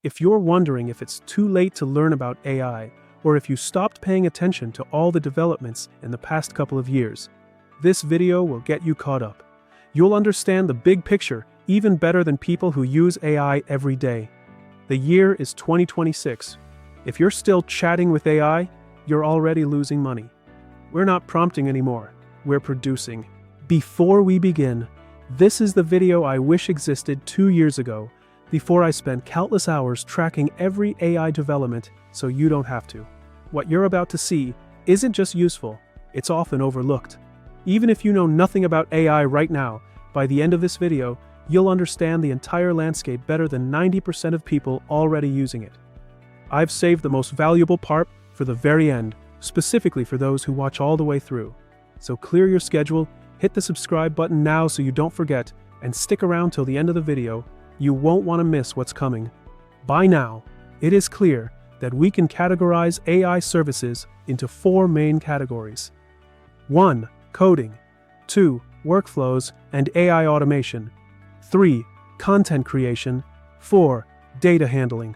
If you're wondering if it's too late to learn about AI, or if you stopped paying attention to all the developments in the past couple of years, this video will get you caught up. You'll understand the big picture even better than people who use AI every day. The year is 2026. If you're still chatting with AI, you're already losing money. We're not prompting anymore, we're producing. Before we begin, this is the video I wish existed 2 years ago, before I spent countless hours tracking every AI development so you don't have to. What you're about to see isn't just useful, it's often overlooked. Even if you know nothing about AI right now, by the end of this video, you'll understand the entire landscape better than 90% of people already using it. I've saved the most valuable part for the very end, specifically for those who watch all the way through. So clear your schedule, hit the subscribe button now so you don't forget, and stick around till the end of the video. You won't want to miss what's coming. By now, it is clear that we can categorize AI services into 4 main categories. 1. Coding. 2. Workflows and AI automation. 3. Content creation. 4. Data handling.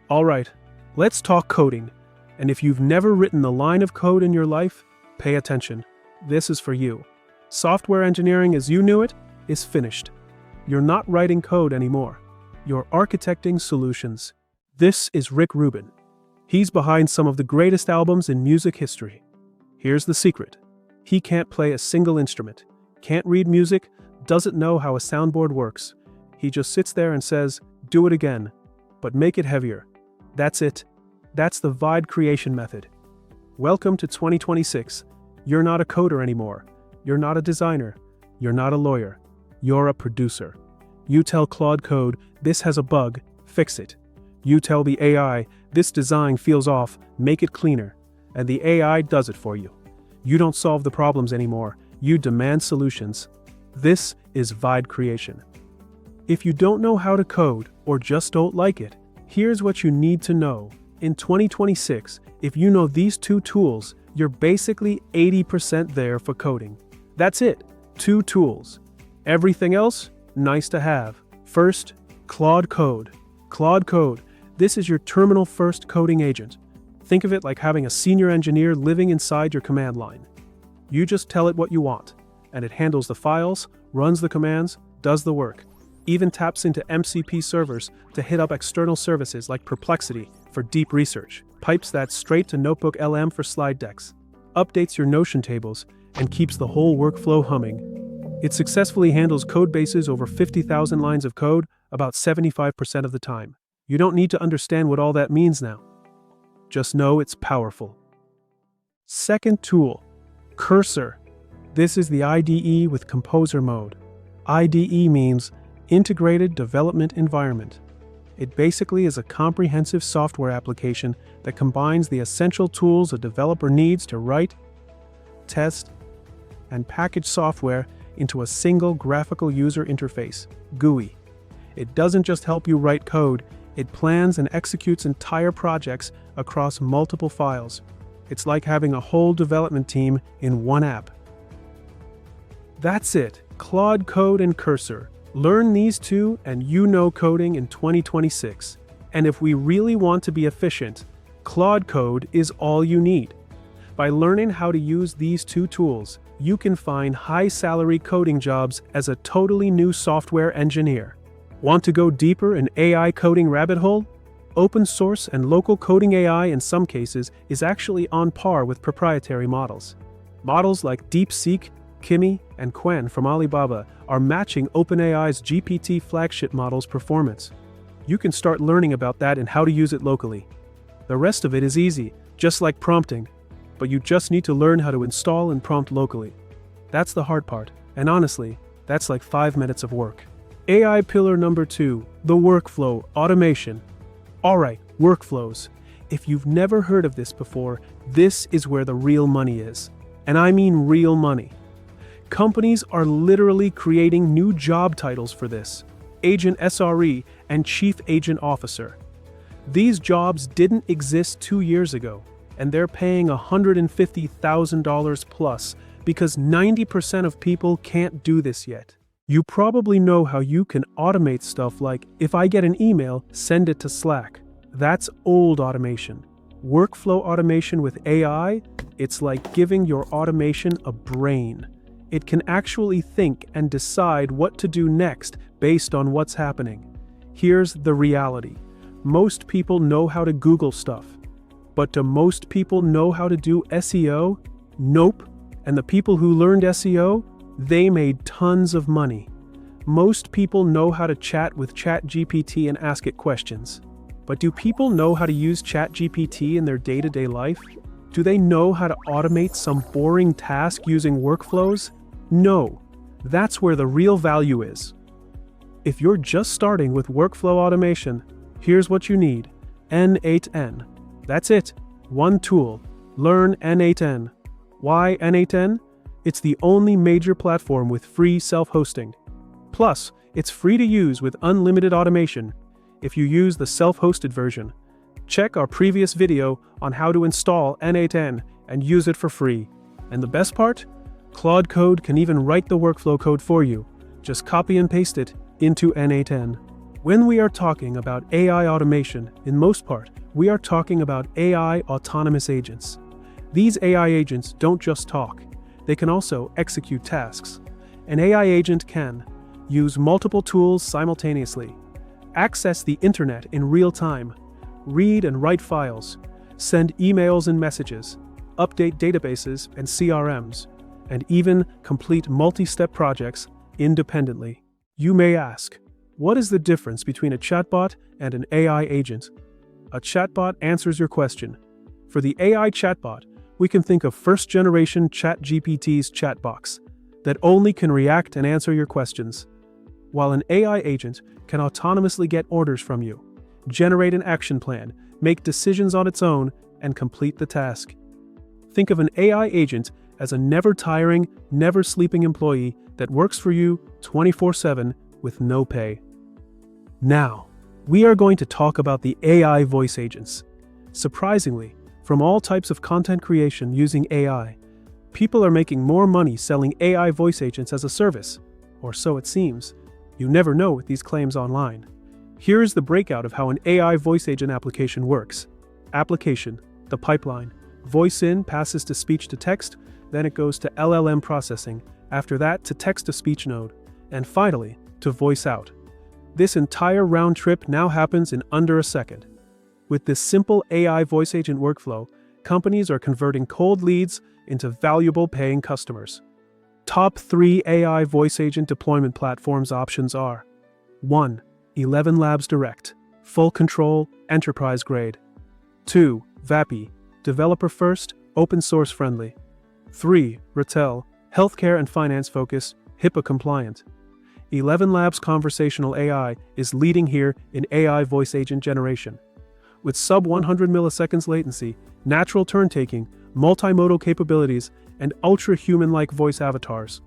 Alright, let's talk coding. And if you've never written a line of code in your life, pay attention. This is for you. Software engineering as you knew it is finished. You're not writing code anymore. You're architecting solutions. This is Rick Rubin. He's behind some of the greatest albums in music history. Here's the secret. He can't play a single instrument, can't read music, doesn't know how a soundboard works. He just sits there and says, "Do it again, but make it heavier." That's it. That's the vibe creation method. Welcome to 2026. You're not a coder anymore. You're not a designer. You're not a lawyer. You're a producer. You tell Claude Code, "This has a bug, fix it." You tell the AI, "This design feels off, make it cleaner." And the AI does it for you. You don't solve the problems anymore. You demand solutions. This is vibe creation. If you don't know how to code, or just don't like it, here's what you need to know. In 2026, if you know these 2 tools, you're basically 80% there for coding. That's it. 2 tools. Everything else, nice to have. First, Claude Code. Claude Code. This is your terminal-first coding agent. Think of it like having a senior engineer living inside your command line. You just tell it what you want, and it handles the files, runs the commands, does the work. Even taps into MCP servers to hit up external services like Perplexity for deep research, pipes that straight to Notebook LM for slide decks, updates your Notion tables, and keeps the whole workflow humming. It successfully handles code bases over 50,000 lines of code about 75% of the time. You don't need to understand what all that means now. Just know it's powerful. Second tool, Cursor. This is the IDE with Composer mode. IDE means Integrated Development Environment. It basically is a comprehensive software application that combines the essential tools a developer needs to write, test, and package software into a single graphical user interface, GUI. It doesn't just help you write code, it plans and executes entire projects across multiple files. It's like having a whole development team in one app. That's it, Claude Code and Cursor. Learn these 2 and you know coding in 2026. And if we really want to be efficient, Claude Code is all you need. By learning how to use these 2 tools, you can find high-salary coding jobs as a totally new software engineer. Want to go deeper in AI coding rabbit hole? Open source and local coding AI in some cases is actually on par with proprietary models. Models like DeepSeek, Kimi, and Qwen from Alibaba are matching OpenAI's GPT flagship model's performance. You can start learning about that and how to use it locally. The rest of it is easy, just like prompting, but you just need to learn how to install and prompt locally. That's the hard part, and honestly, that's like 5 minutes of work. AI pillar number 2, the workflow automation. Alright, workflows. If you've never heard of this before, this is where the real money is. And I mean real money. Companies are literally creating new job titles for this: Agent SRE and Chief Agent Officer. These jobs didn't exist 2 years ago, and they're paying $150,000 plus because 90% of people can't do this yet. You probably know how you can automate stuff like, if I get an email, send it to Slack. That's old automation. Workflow automation with AI, it's like giving your automation a brain. It can actually think and decide what to do next based on what's happening. Here's the reality. Most people know how to Google stuff. But do most people know how to do SEO? Nope. And the people who learned SEO? They made tons of money. Most people know how to chat with ChatGPT and ask it questions. But do people know how to use ChatGPT in their day-to-day life? Do they know how to automate some boring task using workflows? No. That's where the real value is. If you're just starting with workflow automation, here's what you need. N8N. That's it. One tool. Learn N8N. Why N8N? It's the only major platform with free self-hosting. Plus, it's free to use with unlimited automation if you use the self-hosted version. Check our previous video on how to install N8N and use it for free. And the best part? Claude Code can even write the workflow code for you. Just copy and paste it into N8N. When we are talking about AI automation, in most part, we are talking about AI autonomous agents. These AI agents don't just talk. They can also execute tasks. An AI agent can use multiple tools simultaneously, access the internet in real time, read and write files, send emails and messages, update databases and CRMs, and even complete multi-step projects independently. You may ask, what is the difference between a chatbot and an AI agent? A chatbot answers your question. For the AI chatbot, we can think of first-generation ChatGPT's chatbox that only can react and answer your questions, while an AI agent can autonomously get orders from you, generate an action plan, make decisions on its own, and complete the task. Think of an AI agent as a never-tiring, never-sleeping employee that works for you 24/7 with no pay. Now, we are going to talk about the AI voice agents. Surprisingly, from all types of content creation using AI, people are making more money selling AI voice agents as a service, or so it seems. You never know with these claims online. Here is the breakout of how an AI voice agent application works. Application, the pipeline. Voice in passes to speech to text, then it goes to LLM processing, after that to text-to-speech node, and finally to voice out. This entire round trip now happens in under a second. With this simple AI voice agent workflow, companies are converting cold leads into valuable paying customers. Top 3 AI voice agent deployment platforms options are: 1. ElevenLabs Direct, full control, enterprise grade. 2. VAPI, developer first, open source friendly. 3. Ratel, healthcare and finance focus, HIPAA compliant. ElevenLabs Conversational AI is leading here in AI voice agent generation. With sub 100 milliseconds latency, natural turn-taking, multimodal capabilities, and ultra-human-like voice avatars.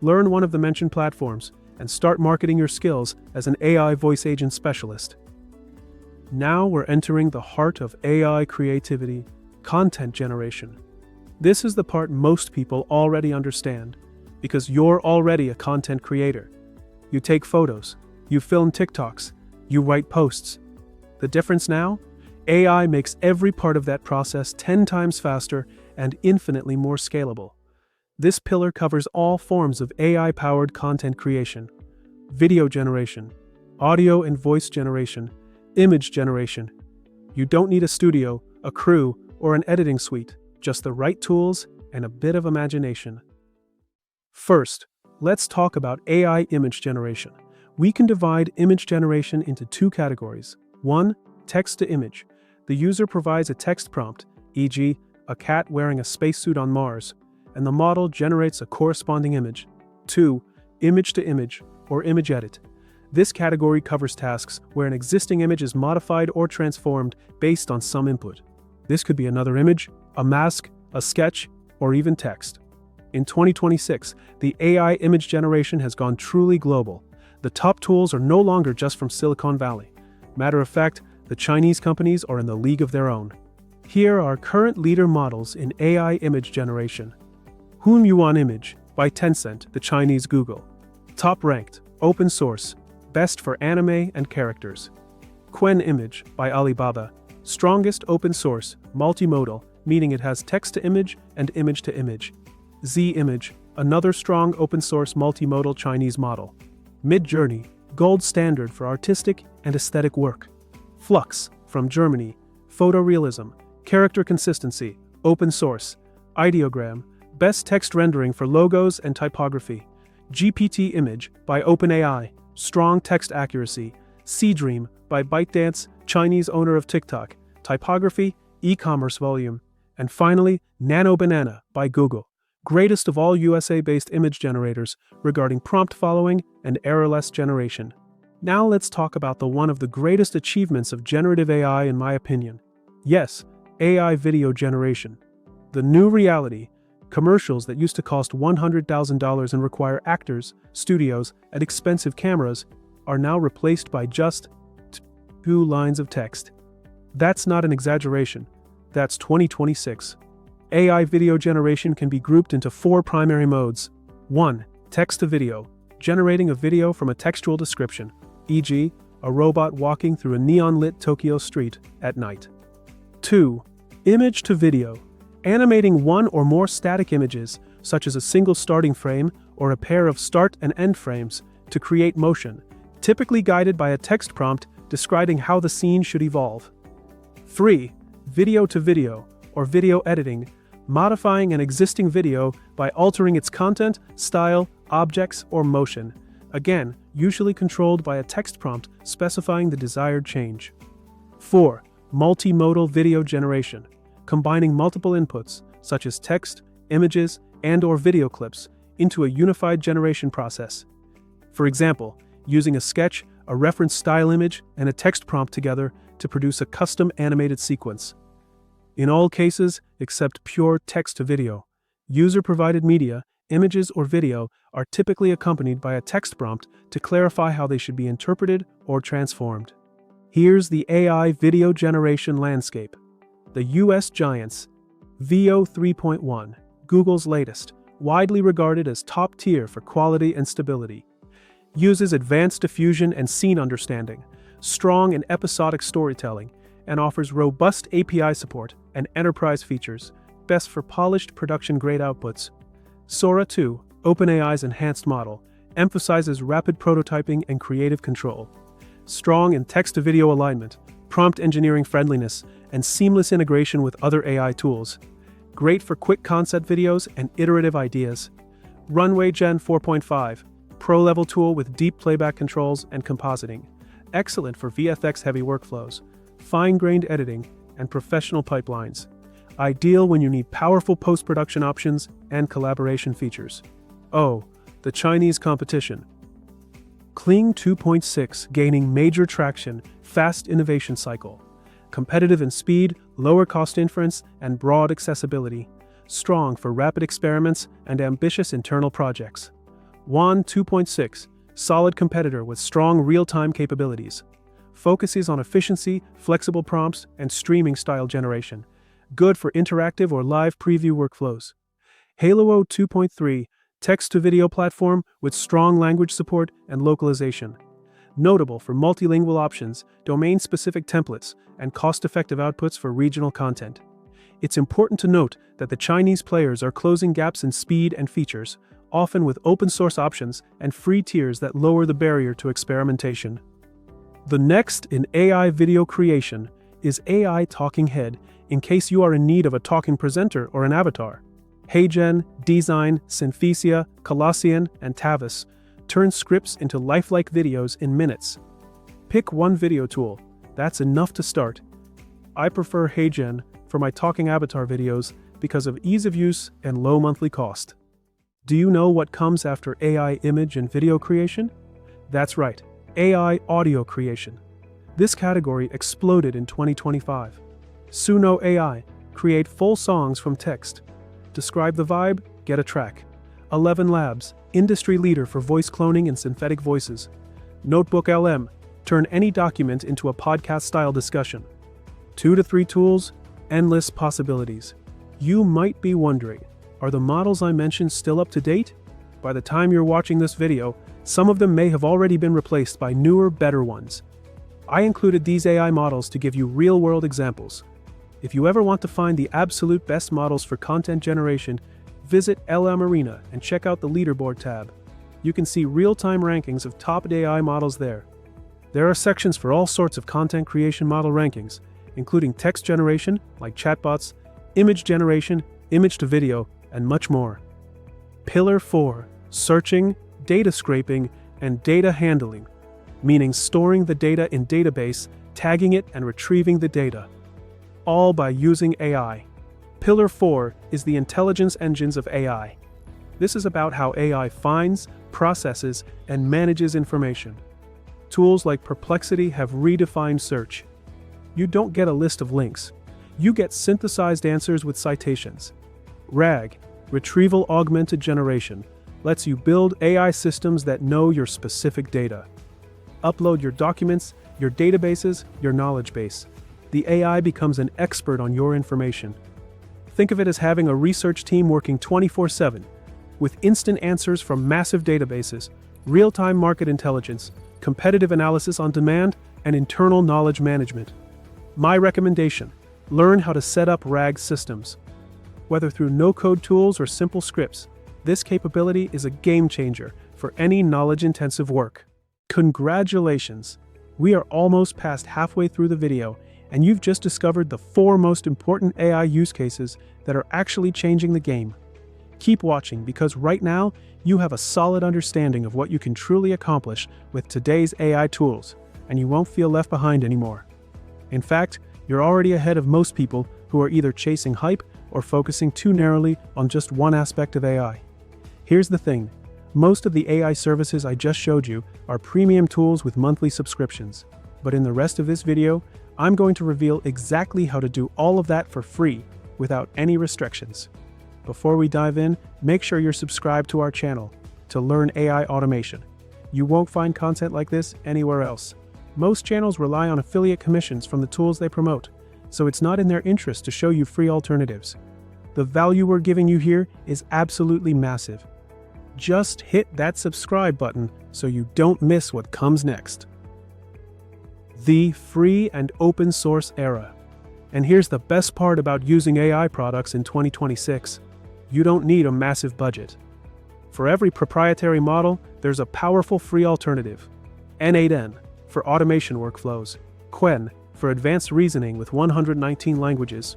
Learn one of the mentioned platforms and start marketing your skills as an AI voice agent specialist. Now we're entering the heart of AI creativity, content generation. This is the part most people already understand, because you're already a content creator. You take photos, you film TikToks, you write posts. The difference now? AI makes every part of that process 10 times faster and infinitely more scalable. This pillar covers all forms of AI-powered content creation: video generation, audio and voice generation, image generation. You don't need a studio, a crew, or an editing suite, just the right tools and a bit of imagination. First, let's talk about AI image generation. We can divide image generation into 2 categories. 1. Text to image. The user provides a text prompt, e.g., a cat wearing a spacesuit on Mars, and the model generates a corresponding image. 2. Image to image, or image edit. This category covers tasks where an existing image is modified or transformed based on some input. This could be another image, a mask, a sketch, or even text. In 2026, the AI image generation has gone truly global. The top tools are no longer just from Silicon Valley. Matter of fact, the Chinese companies are in the league of their own. Here are current leader models in AI image generation. Hunyuan Image by Tencent, the Chinese Google. Top-ranked, open source, best for anime and characters. Qwen Image by Alibaba. Strongest open source, multimodal, meaning it has text-to-image and image-to-image. Z Image, another strong open source multimodal Chinese model. Midjourney, gold standard for artistic and aesthetic work. FLUX, from Germany, photorealism, character consistency, open source. Ideogram, best text rendering for logos and typography. GPT Image by OpenAI, strong text accuracy. Seedream by ByteDance, Chinese owner of TikTok, typography, e-commerce volume. And finally, Nano Banana by Google, greatest of all USA-based image generators regarding prompt following and errorless generation. Now let's talk about one of the greatest achievements of generative AI in my opinion. Yes, AI video generation. The new reality, commercials that used to cost $100,000 and require actors, studios, and expensive cameras are now replaced by just 2 lines of text. That's not an exaggeration. That's 2026. AI video generation can be grouped into 4 primary modes. 1. Text-to-video, generating a video from a textual description, e.g., a robot walking through a neon-lit Tokyo street at night. 2. Image-to-video, animating one or more static images, such as a single starting frame or a pair of start and end frames, to create motion, typically guided by a text prompt describing how the scene should evolve. 3. Video-to-video, or video editing, modifying an existing video by altering its content, style, objects, or motion, again, usually controlled by a text prompt specifying the desired change. 4. Multimodal video generation, combining multiple inputs, such as text, images, and/or video clips, into a unified generation process. For example, using a sketch, a reference style image, and a text prompt together to produce a custom animated sequence. In all cases, except pure text-to-video, user-provided media, images, or video are typically accompanied by a text prompt to clarify how they should be interpreted or transformed. Here's the AI video generation landscape. The US giants. Veo 3.1, Google's latest, widely regarded as top tier for quality and stability. Uses advanced diffusion and scene understanding, strong and episodic storytelling, and offers robust API support and enterprise features, best for polished production-grade outputs. Sora 2, OpenAI's enhanced model, emphasizes rapid prototyping and creative control. Strong in text-to-video alignment, prompt engineering friendliness, and seamless integration with other AI tools. Great for quick concept videos and iterative ideas. Runway Gen 4.5, pro-level tool with deep playback controls and compositing. Excellent for VFX-heavy workflows, fine-grained editing, and professional pipelines. Ideal when you need powerful post-production options and collaboration features. Oh, the Chinese competition. Kling 2.6 gaining major traction, fast innovation cycle. Competitive in speed, lower cost inference, and broad accessibility. Strong for rapid experiments and ambitious internal projects. Qwen 2.6, solid competitor with strong real-time capabilities. Focuses on efficiency, flexible prompts, and streaming style generation. Good for interactive or live preview workflows. Hailuo 2.3, text-to-video platform with strong language support and localization. Notable for multilingual options, domain-specific templates, and cost-effective outputs for regional content. It's important to note that the Chinese players are closing gaps in speed and features, often with open-source options and free tiers that lower the barrier to experimentation. The next in AI video creation is AI Talking Head, in case you are in need of a talking presenter or an avatar. HeyGen, Design, Synthesia, Colossian, and Tavis turn scripts into lifelike videos in minutes. Pick one video tool. That's enough to start. I prefer HeyGen for my talking avatar videos because of ease of use and low monthly cost. Do you know what comes after AI image and video creation? That's right, AI audio creation. This category exploded in 2025. Suno AI, create full songs from text. Describe the vibe, get a track. ElevenLabs, industry leader for voice cloning and synthetic voices. Notebook LM, turn any document into a podcast-style discussion. 2 to 3 tools, endless possibilities. You might be wondering, are the models I mentioned still up to date? By the time you're watching this video, Some of them may have already been replaced by newer, better ones. I included these AI models to give you real-world examples. If you ever want to find the absolute best models for content generation, visit Arena and check out the leaderboard tab. You can see real-time rankings of top AI models there. There are sections for all sorts of content creation model rankings, including text generation, like chatbots, image generation, image to video, and much more. Pillar 4. Searching, data scraping, and data handling, meaning storing the data in database, tagging it, and retrieving the data. All by using AI. Pillar 4 is the intelligence engines of AI. This is about how AI finds, processes, and manages information. Tools like Perplexity have redefined search. You don't get a list of links. You get synthesized answers with citations. RAG, Retrieval Augmented Generation, lets you build AI systems that know your specific data. Upload your documents, your databases, your knowledge base. The AI becomes an expert on your information. Think of it as having a research team working 24/7, with instant answers from massive databases, real-time market intelligence, competitive analysis on demand, and internal knowledge management. My recommendation: learn how to set up RAG systems. Whether through no-code tools or simple scripts, this capability is a game-changer for any knowledge-intensive work. Congratulations! We are almost past halfway through the video, and you've just discovered the 4 most important AI use cases that are actually changing the game. Keep watching, because right now, you have a solid understanding of what you can truly accomplish with today's AI tools, and you won't feel left behind anymore. In fact, you're already ahead of most people who are either chasing hype or focusing too narrowly on just one aspect of AI. Here's the thing: most of the AI services I just showed you are premium tools with monthly subscriptions. But in the rest of this video, I'm going to reveal exactly how to do all of that for free, without any restrictions. Before we dive in, make sure you're subscribed to our channel to learn AI automation. You won't find content like this anywhere else. Most channels rely on affiliate commissions from the tools they promote, so it's not in their interest to show you free alternatives. The value we're giving you here is absolutely massive. Just hit that subscribe button so you don't miss what comes next. The free and open source era. And here's the best part about using AI products in 2026. You don't need a massive budget. For every proprietary model, there's a powerful free alternative. N8N for automation workflows, Qwen for advanced reasoning with 119 languages,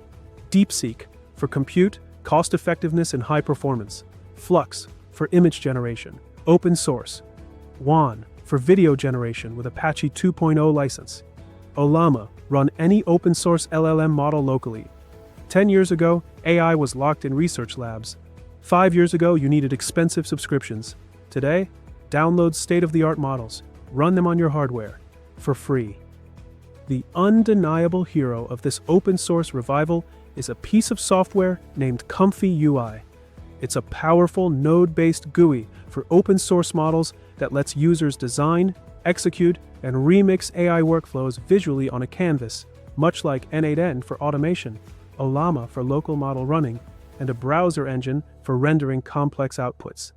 DeepSeek for compute, cost-effectiveness, and high performance, FLUX for image generation, open source, Qwen for video generation with Apache 2.0 license. Ollama, run any open source LLM model locally. 10 years ago, AI was locked in research labs. 5 years ago, you needed expensive subscriptions. Today, download state-of-the-art models, run them on your hardware, for free. The undeniable hero of this open source revival is a piece of software named ComfyUI. It's a powerful node-based GUI for open source models that lets users design, execute, and remix AI workflows visually on a canvas, much like N8N for automation, Ollama for local model running, and a browser engine for rendering complex outputs.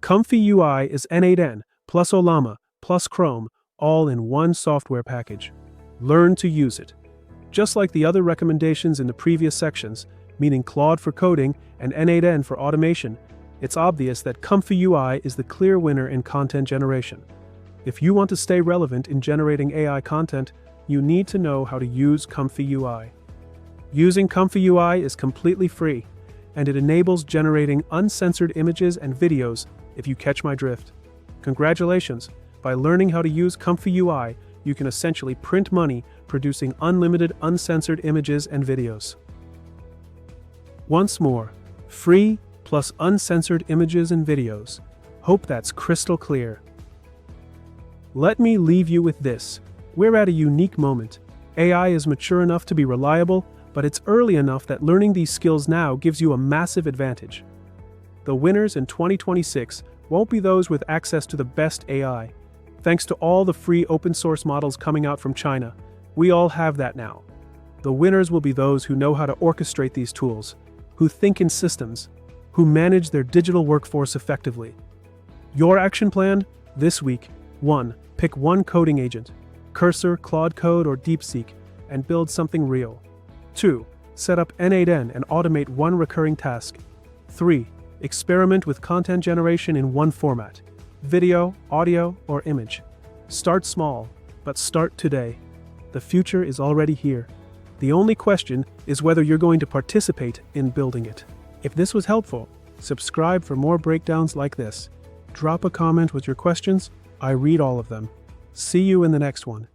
ComfyUI is N8N plus Ollama plus Chrome, all in one software package. Learn to use it. Just like the other recommendations in the previous sections, meaning Claude for coding and N8N for automation, it's obvious that ComfyUI is the clear winner in content generation. If you want to stay relevant in generating AI content, you need to know how to use ComfyUI. Using ComfyUI is completely free, and it enables generating uncensored images and videos, if you catch my drift. Congratulations! By learning how to use ComfyUI, you can essentially print money producing unlimited uncensored images and videos. Once more, free plus uncensored images and videos. Hope that's crystal clear. Let me leave you with this. We're at a unique moment. AI is mature enough to be reliable, but it's early enough that learning these skills now gives you a massive advantage. The winners in 2026 won't be those with access to the best AI. Thanks to all the free open source models coming out from China, we all have that now. The winners will be those who know how to orchestrate these tools, who think in systems, who manage their digital workforce effectively. Your action plan? This week, 1. Pick one coding agent, Cursor, Claude Code, or DeepSeek, and build something real. 2. Set up N8N and automate one recurring task. 3. Experiment with content generation in one format: video, audio, or image. Start small, but start today. The future is already here. The only question is whether you're going to participate in building it. If this was helpful, subscribe for more breakdowns like this. Drop a comment with your questions. I read all of them. See you in the next one.